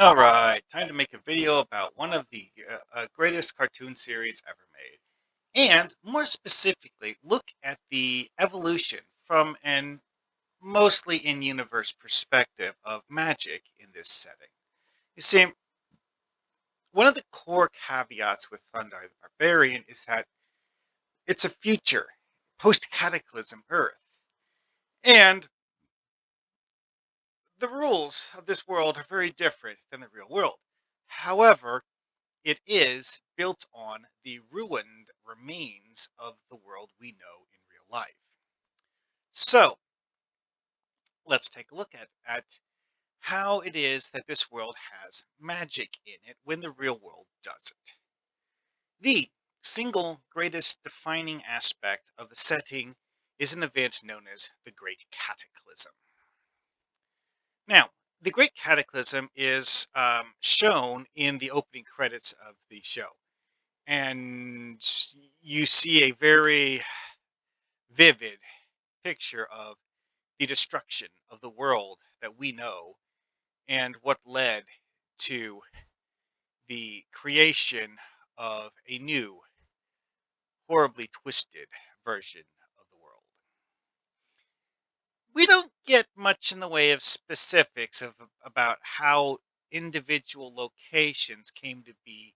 All right, time to make a video about one of the greatest cartoon series ever made. And more specifically, look at the evolution from an mostly in universe perspective of magic in this setting. You see, one of the core caveats with Thundarr the Barbarian is that it's a future, post cataclysm Earth. And the rules of this world are very different than the real world. However, it is built on the ruined remains of the world we know in real life. So let's take a look at how it is that this world has magic in it when the real world doesn't. The single greatest defining aspect of the setting is an event known as the Great Cataclysm. Now, the Great Cataclysm is shown in the opening credits of the show. And you see a very vivid picture of the destruction of the world that we know and what led to the creation of a new, horribly twisted version of the world. We don't get much in the way of specifics about how individual locations came to be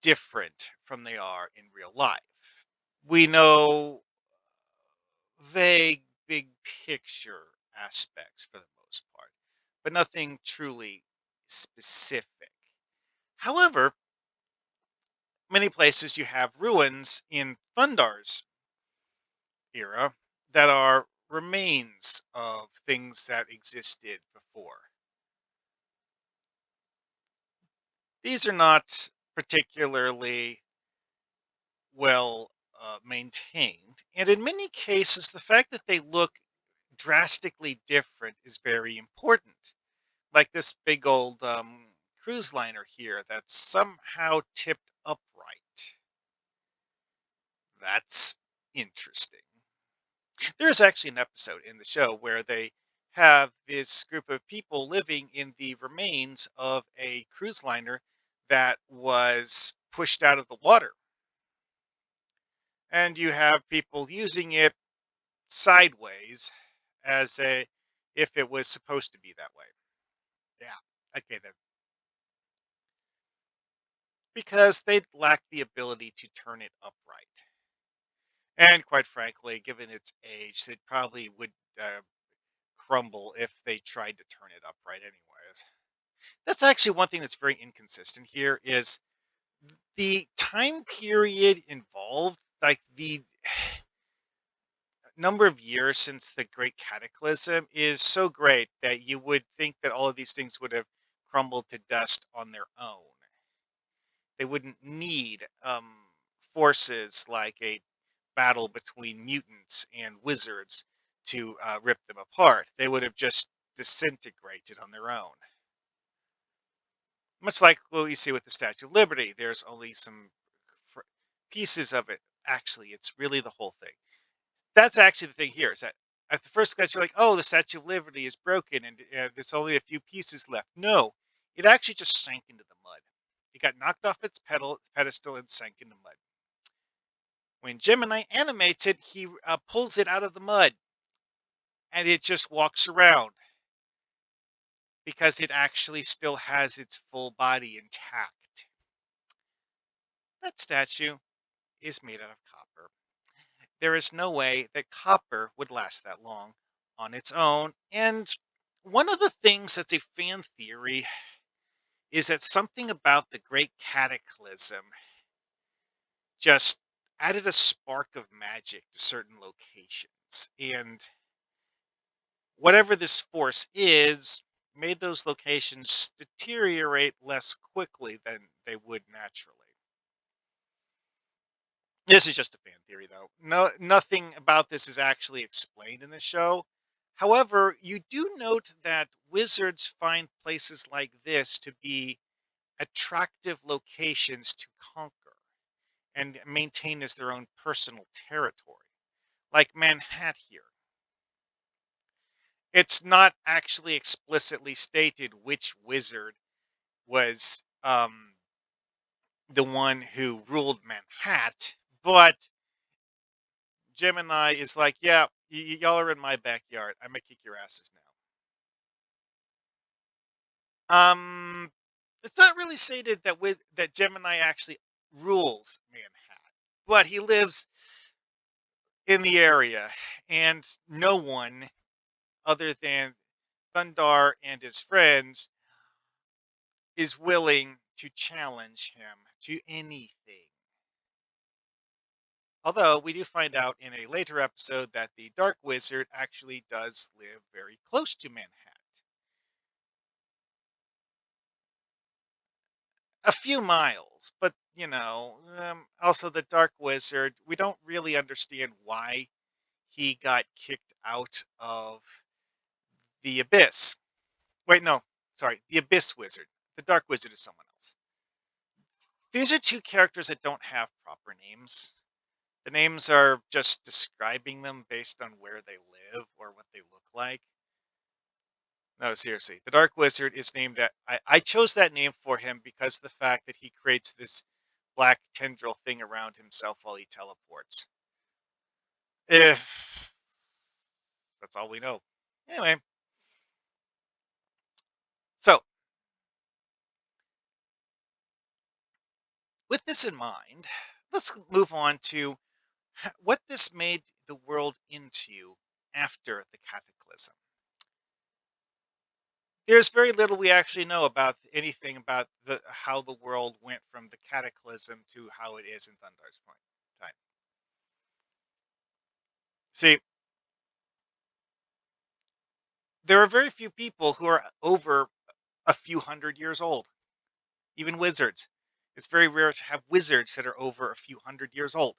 different from they are in real life. We know vague, big picture aspects for the most part, but nothing truly specific. However, many places you have ruins in Thundar's era that are remains of things that existed before. These are not particularly well maintained, and in many cases, the fact that they look drastically different is very important. Like this big old cruise liner here that's somehow tipped upright. That's interesting. There's actually an episode in the show where they have this group of people living in the remains of a cruise liner that was pushed out of the water. And you have people using it sideways as a if it was supposed to be that way. Yeah. Okay, then because they lack the ability to turn it upright. And quite frankly, given its age, it probably would crumble if they tried to turn it upright anyways. That's actually one thing that's very inconsistent here is the time period involved, like the number of years since the Great Cataclysm is so great that you would think that all of these things would have crumbled to dust on their own. They wouldn't need forces like a battle between mutants and wizards to rip them apart. They would have just disintegrated on their own. Much like what we see with the Statue of Liberty, there's only some pieces of it. Actually, it's really the whole thing. That's actually the thing here is that at the first glance, you're like, oh, the Statue of Liberty is broken and there's only a few pieces left. No, it actually just sank into the mud. It got knocked off its pedestal and sank into mud. When Gemini animates it, he pulls it out of the mud and it just walks around because it actually still has its full body intact. That statue is made out of copper. There is no way that copper would last that long on its own. And one of the things that's a fan theory is that something about the Great Cataclysm just added a spark of magic to certain locations. And whatever this force is made those locations deteriorate less quickly than they would naturally. This is just a fan theory, though. No, nothing about this is actually explained in the show. However, you do note that wizards find places like this to be attractive locations to conquer and maintain as their own personal territory, like Manhattan here. It's not actually explicitly stated which wizard was the one who ruled Manhattan, but Gemini is like, yeah, y'all are in my backyard. I'm gonna kick your asses now. It's not really stated that that Gemini actually rules Manhattan, but he lives in the area, and no one other than Thundarr and his friends is willing to challenge him to anything. Although we do find out in a later episode that the Dark Wizard actually does live very close to Manhattan. A few miles, but also the Dark Wizard, we don't really understand why he got kicked out of the Abyss. Wait, no, sorry, the Abyss Wizard. The Dark Wizard is someone else. These are two characters that don't have proper names. The names are just describing them based on where they live or what they look like. No, seriously. The Dark Wizard is named I chose that name for him because of the fact that he creates this black tendril thing around himself while he teleports. If that's all we know. Anyway, so with this in mind, let's move on to what this made the world into after the cataclysm. There's very little we actually know about anything about the how the world went from the cataclysm to how it is in Thundar's point time. See, there are very few people who are over a few hundred years old, even wizards. It's very rare to have wizards that are over a few hundred years old.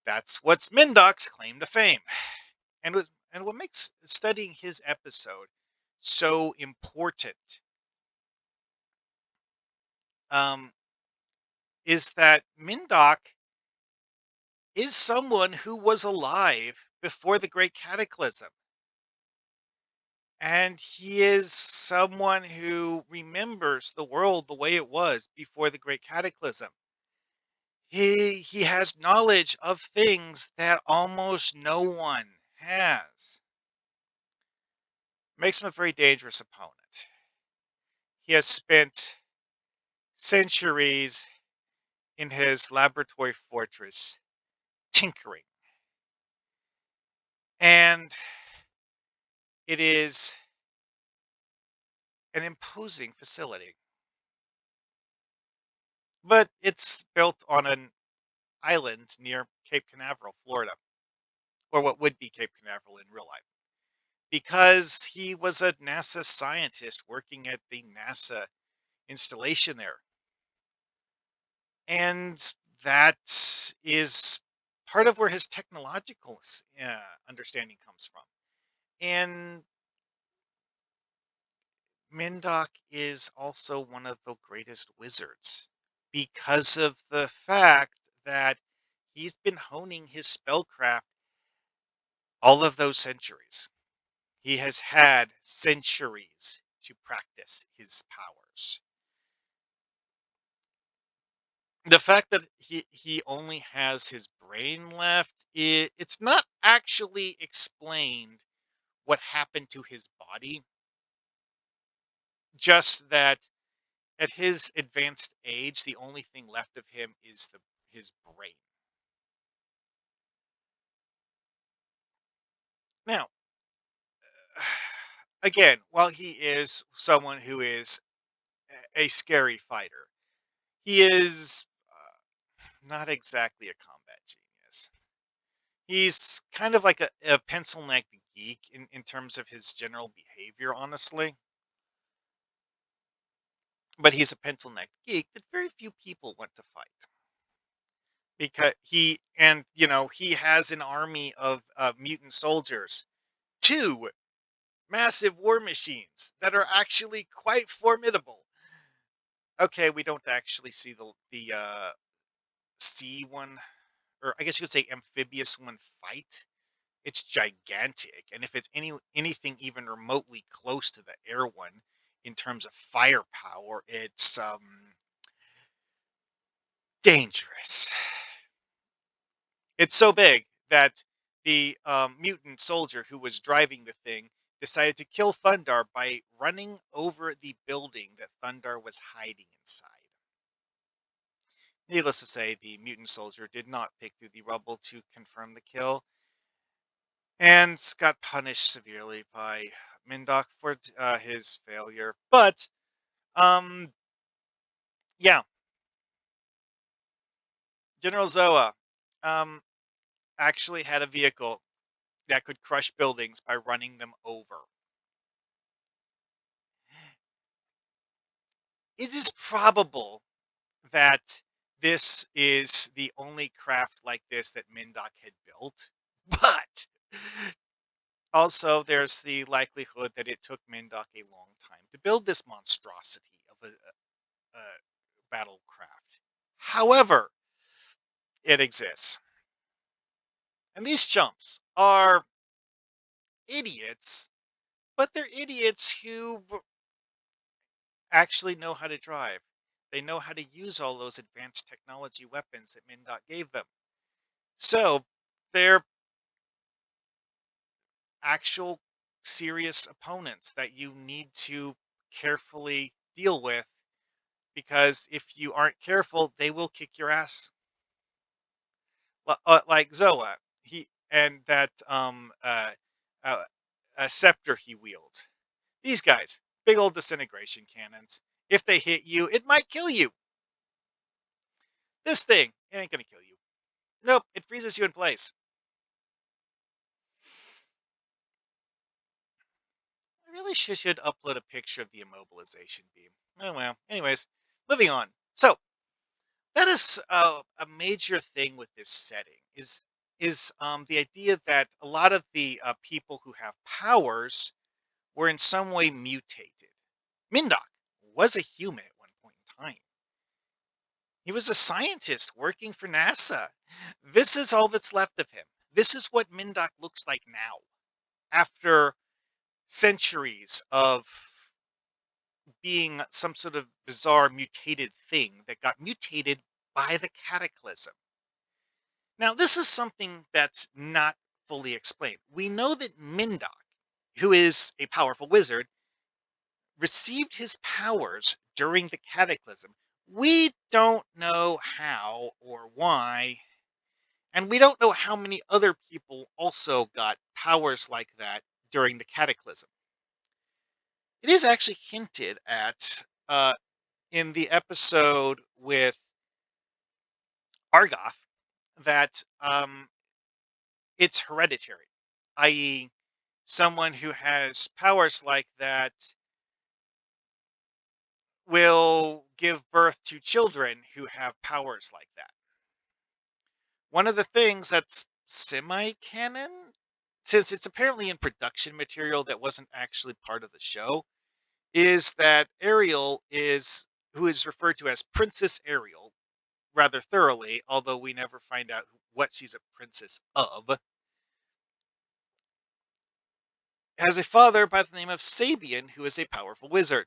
That's what's Mindoc's claim to fame. And what makes studying his episode so important um, is that Mindoc is someone who was alive before the Great Cataclysm. And he is someone who remembers the world the way it was before the Great Cataclysm. He has knowledge of things that almost no one has. Makes him a very dangerous opponent. He has spent centuries in his laboratory fortress tinkering. And it is an imposing facility. But it's built on an island near Cape Canaveral, Florida, or what would be Cape Canaveral in real life, because he was a NASA scientist working at the NASA installation there. And that is part of where his technological understanding comes from. And Mindoc is also one of the greatest wizards because of the fact that he's been honing his spellcraft all of those centuries. He has had centuries to practice his powers. The fact that he only has his brain left, it's not actually explained what happened to his body, just that at his advanced age, the only thing left of him is the his brain. Now, again, while he is someone who is a scary fighter, he is not exactly a combat genius. He's kind of like a pencil neck geek in terms of his general behavior, honestly. But he's a pencil neck geek that very few people want to fight because he has an army of mutant soldiers, two massive war machines that are actually quite formidable. Okay, we don't actually see the sea one, or I guess you could say amphibious one fight, It's gigantic, and if it's anything even remotely close to the air one in terms of firepower, it's dangerous. It's so big that the mutant soldier who was driving the thing decided to kill Thundarr by running over the building that Thundarr was hiding inside. Needless to say, the mutant soldier did not pick through the rubble to confirm the kill and got punished severely by Mindok for his failure. But um, yeah, General Zoa um, actually had a vehicle that could crush buildings by running them over. It is probable that this is the only craft like this that Mindok had built, but also there's the likelihood that it took Mindok a long time to build this monstrosity of a battlecraft. However, it exists. And these chumps are idiots, but they're idiots who actually know how to drive. They know how to use all those advanced technology weapons that Mindok gave them. So they're actual serious opponents that you need to carefully deal with because if you aren't careful, they will kick your ass. Like Zoa, he and that uh, a scepter he wields. These guys, big old disintegration cannons. If they hit you, it might kill you. This thing, it ain't gonna kill you. Nope, it freezes you in place. I really should upload a picture of the immobilization beam. Oh well. Anyways, moving on. So that is a major thing with this setting is the idea that a lot of the people who have powers were in some way mutated. Mindok was a human at one point in time. He was a scientist working for NASA. This is all that's left of him. This is what Mindok looks like now, after centuries of being some sort of bizarre mutated thing that got mutated by the cataclysm. Now, this is something that's not fully explained. We know that Mindok, who is a powerful wizard, received his powers during the cataclysm. We don't know how or why, and we don't know how many other people also got powers like that during the cataclysm. It is actually hinted at in the episode with Argoth that it's hereditary, i.e., someone who has powers like that will give birth to children who have powers like that. One of the things that's semi canon, since it's apparently in production material that wasn't actually part of the show, is that Ariel is, who is referred to as Princess Ariel rather thoroughly, although we never find out what she's a princess of, has a father by the name of Sabian, who is a powerful wizard.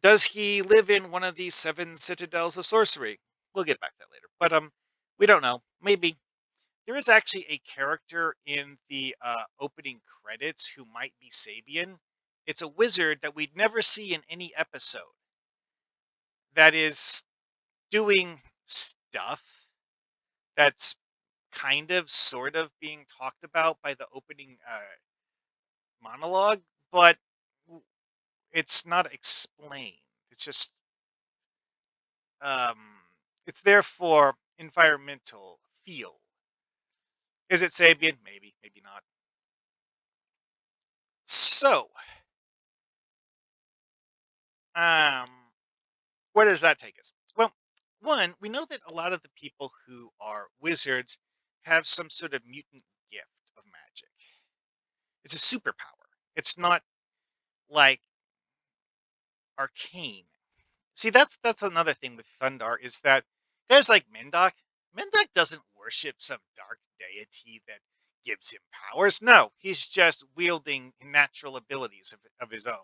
Does he live in one of these seven citadels of sorcery? We'll get back to that later. But we don't know. Maybe. There is actually a character in the opening credits who might be Sabian. It's a wizard that we'd never see in any episode that is doing stuff that's kind of sort of being talked about by the opening monologue, but it's not explained. It's just um, it's there for environmental feel. Is it Sabian? Maybe, maybe not. So, um, where does that take us? Well, one, we know that a lot of the people who are wizards have some sort of mutant gift of magic. It's a superpower. It's not like arcane. See, that's another thing with Thundarr is that guys like Mindok doesn't worship some dark deity that gives him powers. No, he's just wielding natural abilities of his own.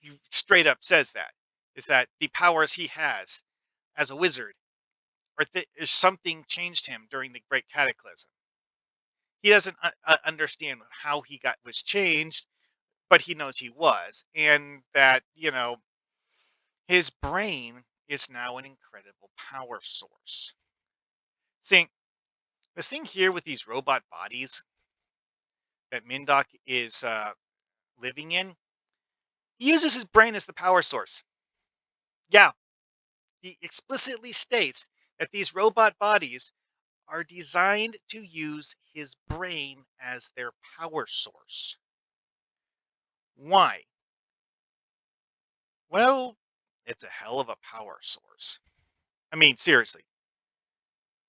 He straight up says that is that the powers he has as a wizard is something changed him during the Great Cataclysm. He doesn't understand how he got was changed, but he knows he was, and that his brain is now an incredible power source. See, this thing here with these robot bodies that Mindok is living in, he uses his brain as the power source. Yeah, he explicitly states that these robot bodies are designed to use his brain as their power source. Why? Well, it's a hell of a power source. I mean, seriously,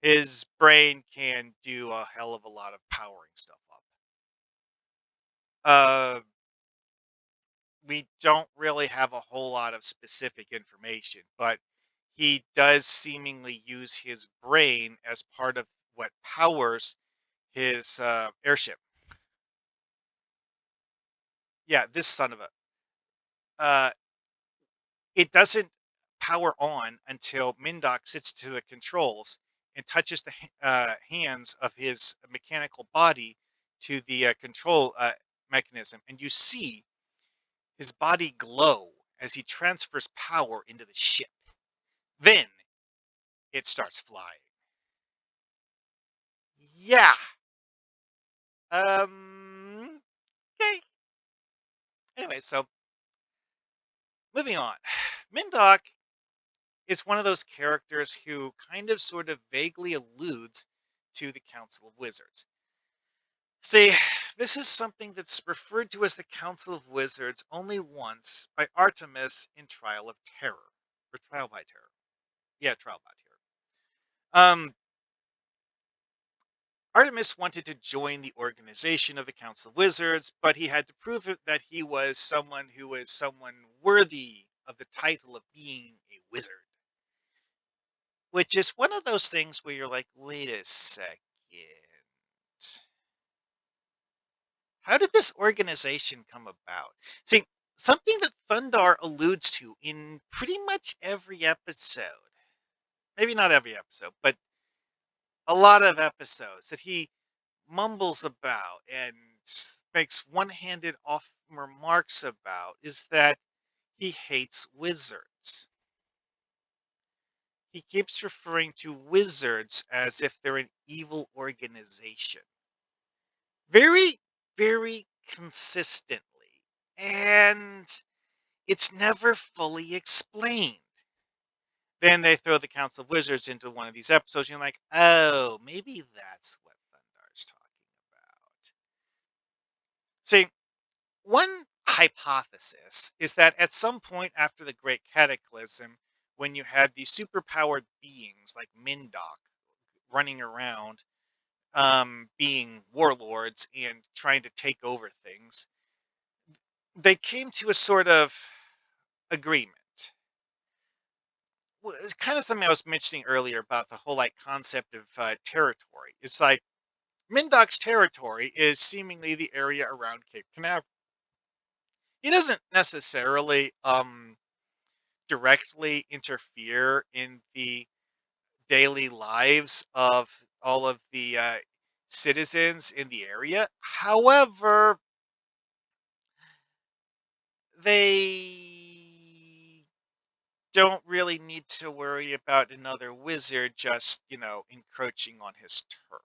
his brain can do a hell of a lot of powering stuff up. Uh, we don't really have a whole lot of specific information, but he does seemingly use his brain as part of what powers his airship. Yeah, this son of a. Uh, it doesn't power on until Mindok sits to the controls and touches the hands of his mechanical body to the control mechanism, and you see his body glow as he transfers power into the ship. Then it starts flying. Yeah. Okay. Anyway, so moving on. Mindok is one of those characters who kind of sort of vaguely alludes to the Council of Wizards. See, this is something that's referred to as the Council of Wizards only once by Artemis in Trial of Terror. Or Trial by Terror. Yeah, Trial by Terror. Um, Artemis wanted to join the organization of the Council of Wizards, but he had to prove that he was someone worthy of the title of being a wizard. Which is one of those things where you're like, wait a second. How did this organization come about? See, something that Thundarr alludes to in pretty much every episode, maybe not every episode, but a lot of episodes that he mumbles about and makes one-handed off remarks about is that he hates wizards. He keeps referring to wizards as if they're an evil organization. Very, very consistently. And it's never fully explained. Then they throw the Council of Wizards into one of these episodes, and you're like, oh, maybe that's what Thundarr's talking about. See, one hypothesis is that at some point after the Great Cataclysm, when you had these superpowered beings like Mindok running around, being warlords and trying to take over things, they came to a sort of agreement. Well, it's kind of something I was mentioning earlier about the whole like concept of territory. It's like Mindok's territory is seemingly the area around Cape Canaveral. He doesn't necessarily directly interfere in the daily lives of all of the citizens in the area. However, they don't really need to worry about another wizard just, encroaching on his turf.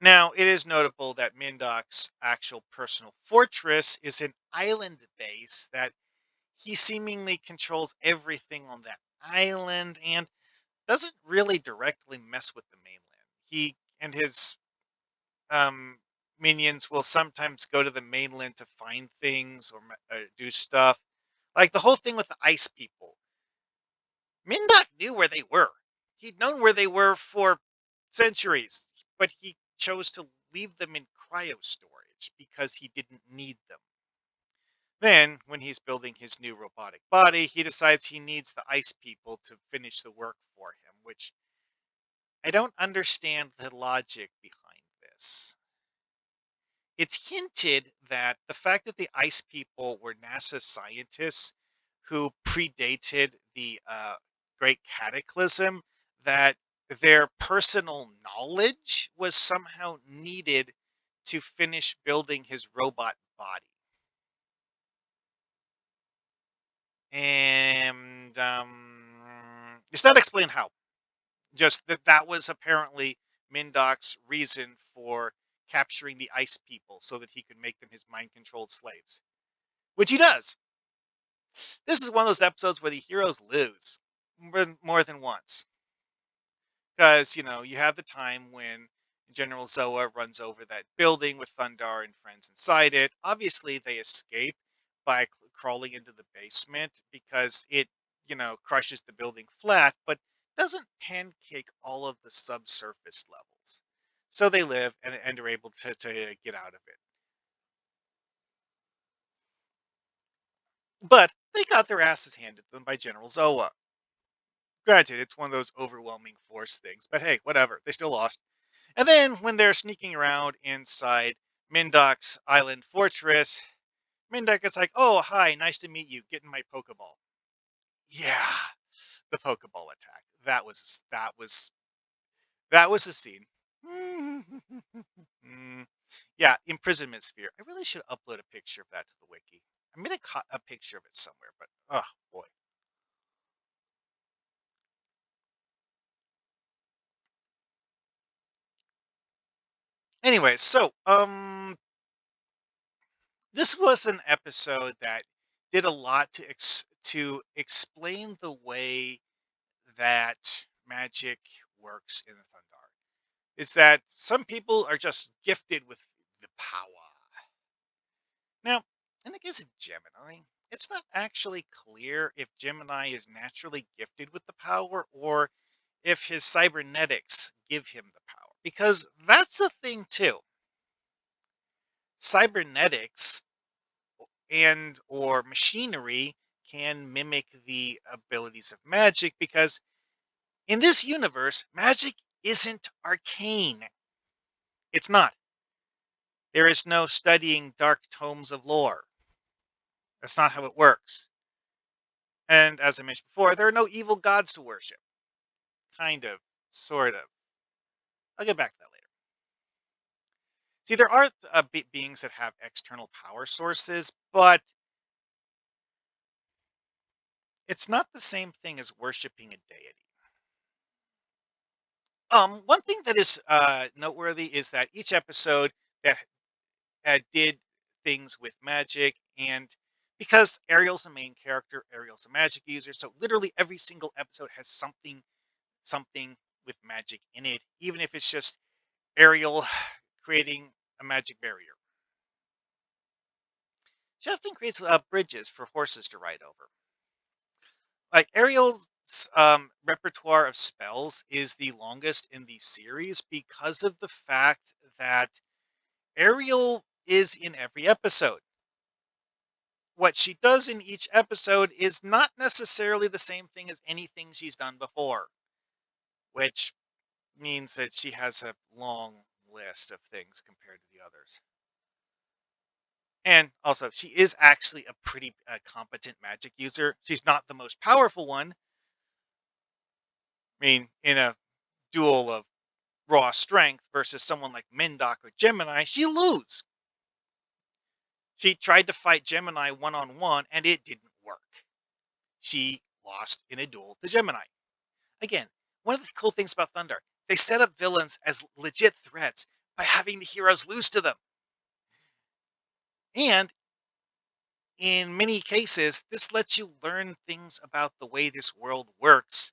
Now, it is notable that Mindok's actual personal fortress is an island base that he seemingly controls everything on that island and doesn't really directly mess with the mainland. He and his um, minions will sometimes go to the mainland to find things or do stuff. Like the whole thing with the ice people. Mindok knew where they were. He'd known where they were for centuries, but he chose to leave them in cryo storage because he didn't need them. Then, when he's building his new robotic body, he decides he needs the ice people to finish the work for him, which I don't understand the logic behind this. It's hinted that the fact that the ice people were NASA scientists who predated the Great Cataclysm, that their personal knowledge was somehow needed to finish building his robot body. And it's not explained how. Just that that was apparently Mindoc's reason for capturing the ice people so that he could make them his mind controlled slaves, which he does. This is one of those episodes where the heroes lose more than once. Because, you have the time when General Zoa runs over that building with Thundarr and friends inside it. Obviously, they escape by crawling into the basement because it, crushes the building flat, but doesn't pancake all of the subsurface levels. So they live and are able to get out of it. But they got their asses handed to them by General Zoa. Granted, it's one of those overwhelming force things, but hey, whatever. They still lost. And then when they're sneaking around inside Mindoc's island fortress, Mindoc is like, "Oh, hi, nice to meet you. Get in my Pokeball." Yeah, the Pokeball attack. That was a scene. Mm, yeah, imprisonment sphere. I really should upload a picture of that to the wiki. I made a picture of it somewhere, but oh boy. Anyway, so this was an episode that did a lot to explain the way that magic works in the Thundar. Is that some people are just gifted with the power. Now, in the case of Gemini, it's not actually clear if Gemini is naturally gifted with the power or if his cybernetics give him the power. Because that's the thing too. Cybernetics and or machinery can mimic the abilities of magic because in this universe, magic isn't arcane. It's not. There is no studying dark tomes of lore. That's not how it works. And as I mentioned before, there are no evil gods to worship. Kind of, sort of. I'll get back to that later. See, there are beings that have external power sources, but it's not the same thing as worshiping a deity. One thing that is noteworthy is that each episode that did things with magic, and because Ariel's the main character, Ariel's a magic user, so literally every single episode has something with magic in it, even if it's just Ariel creating a magic barrier. She often creates bridges for horses to ride over. Like Ariel's repertoire of spells is the longest in the series because of the fact that Ariel is in every episode. What she does in each episode is not necessarily the same thing as anything she's done before, which means that she has a long list of things compared to the others. And also, she is actually a pretty competent magic user. She's not the most powerful one. I mean, in a duel of raw strength versus someone like Mindoc or Gemini, she lose. She tried to fight Gemini one on one, and it didn't work. She lost in a duel to Gemini. Again, one of the cool things about Thundar, they set up villains as legit threats by having the heroes lose to them. And in many cases, this lets you learn things about the way this world works.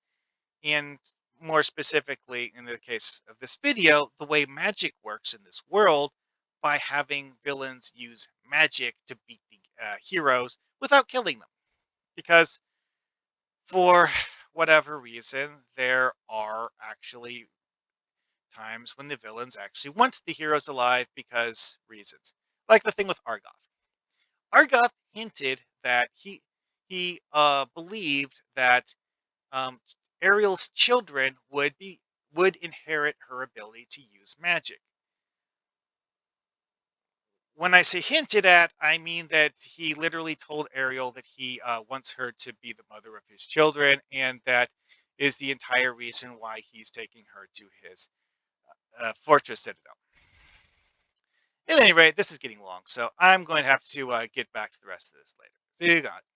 And more specifically, in the case of this video, the way magic works in this world by having villains use magic to beat the heroes without killing them. Because for whatever reason, there are actually times when the villains actually want the heroes alive because reasons. Like the thing with Argoth. Argoth hinted that he believed that um, Ariel's children would be would inherit her ability to use magic. When I say hinted at, I mean that he literally told Ariel that he wants her to be the mother of his children, and that is the entire reason why he's taking her to his fortress citadel. At any rate, this is getting long, so I'm going to have to get back to the rest of this later. See you guys.